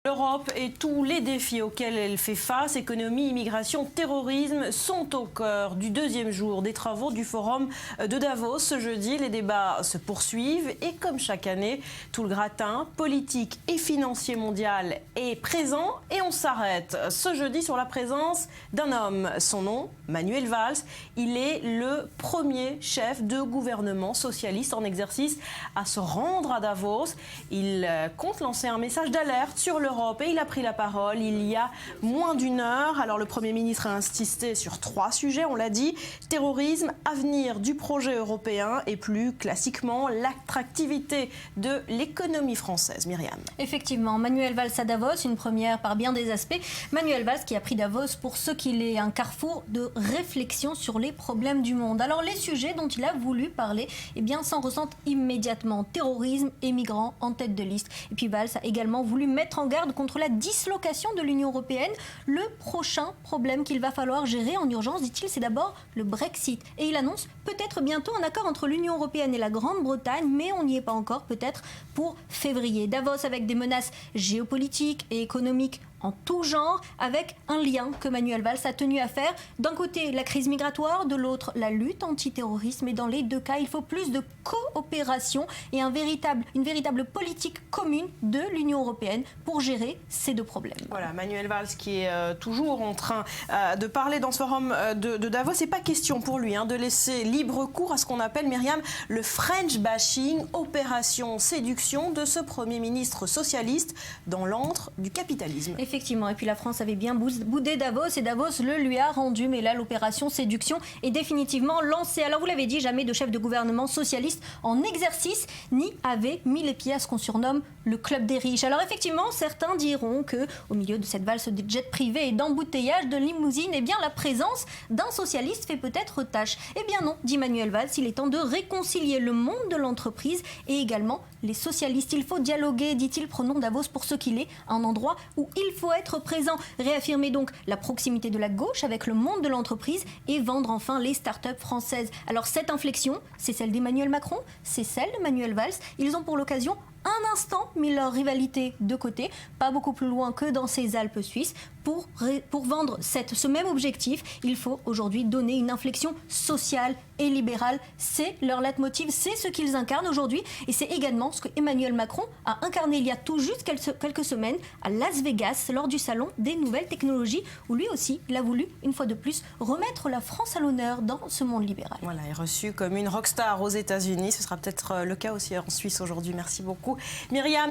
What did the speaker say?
L'Europe et tous les défis auxquels elle fait face, économie, immigration, terrorisme, sont au cœur du deuxième jour des travaux du Forum de Davos. Ce jeudi, les débats se poursuivent et comme chaque année, tout le gratin politique et financier mondial est présent et on s'arrête ce jeudi sur la présence d'un homme. Son nom, Manuel Valls. Il est le premier chef de gouvernement socialiste en exercice à se rendre à Davos. Il compte lancer un message d'alerte sur l'Europe et il a pris la parole il y a moins d'une heure. Alors le Premier ministre a insisté sur 3 sujets, on l'a dit: terrorisme, avenir du projet européen et plus classiquement l'attractivité de l'économie française. Myriam. Effectivement, Manuel Valls à Davos, une première par bien des aspects. Manuel Valls qui a pris Davos pour ce qu'il est, un carrefour de réflexion sur les problèmes du monde. Alors les sujets dont il a voulu parler, s'en ressentent immédiatement. Terrorisme et migrants en tête de liste. Et puis Valls a également voulu mettre en garde contre la dislocation de l'Union européenne. Le prochain problème qu'il va falloir gérer en urgence, dit-il, c'est d'abord le Brexit. Et il annonce peut-être bientôt un accord entre l'Union européenne et la Grande-Bretagne, mais on n'y est pas encore, peut-être pour février. Davos avec des menaces géopolitiques et économiques en tout genre, avec un lien que Manuel Valls a tenu à faire. D'un côté, la crise migratoire, de l'autre, la lutte antiterroriste. Mais dans les deux cas, il faut plus de coopération et une véritable politique commune de l'Union européenne pour gérer ces deux problèmes. Voilà, Manuel Valls qui est toujours en train de parler dans ce forum de Davos. C'est pas question pour lui de laisser libre cours à ce qu'on appelle, Myriam, le French bashing, opération séduction de ce Premier ministre socialiste dans l'antre du capitalisme. Effectivement, et puis la France avait bien boudé Davos et Davos le lui a rendu. Mais là, l'opération séduction est définitivement lancée. Alors vous l'avez dit, jamais de chef de gouvernement socialiste en exercice n'y avait mis les pieds à ce qu'on surnomme le club des riches. Alors effectivement, certains diront que au milieu de cette valse de jet privé et d'embouteillage de limousines, la présence d'un socialiste fait peut-être tâche. Eh bien non, dit Manuel Valls, il est temps de réconcilier le monde de l'entreprise et également les socialistes. Il faut dialoguer, dit-il, prenons Davos pour ce qu'il est, un endroit où il faut être présent. Réaffirmer donc la proximité de la gauche avec le monde de l'entreprise et vendre enfin les startups françaises. Alors cette inflexion, c'est celle d'Emmanuel Macron, c'est celle de Manuel Valls. Ils ont pour l'occasion un instant mis leur rivalité de côté, pas beaucoup plus loin que dans ces Alpes suisses. Pour vendre ce même objectif, il faut aujourd'hui donner une inflexion sociale et libérale. C'est leur leitmotiv, c'est ce qu'ils incarnent aujourd'hui et c'est également ce que Emmanuel Macron a incarné il y a tout juste quelques semaines à Las Vegas lors du salon des nouvelles technologies où lui aussi il a voulu une fois de plus remettre la France à l'honneur dans ce monde libéral. Voilà, il est reçu comme une rockstar aux États-Unis. Ce sera peut-être le cas aussi en Suisse aujourd'hui. Merci beaucoup, Myriam.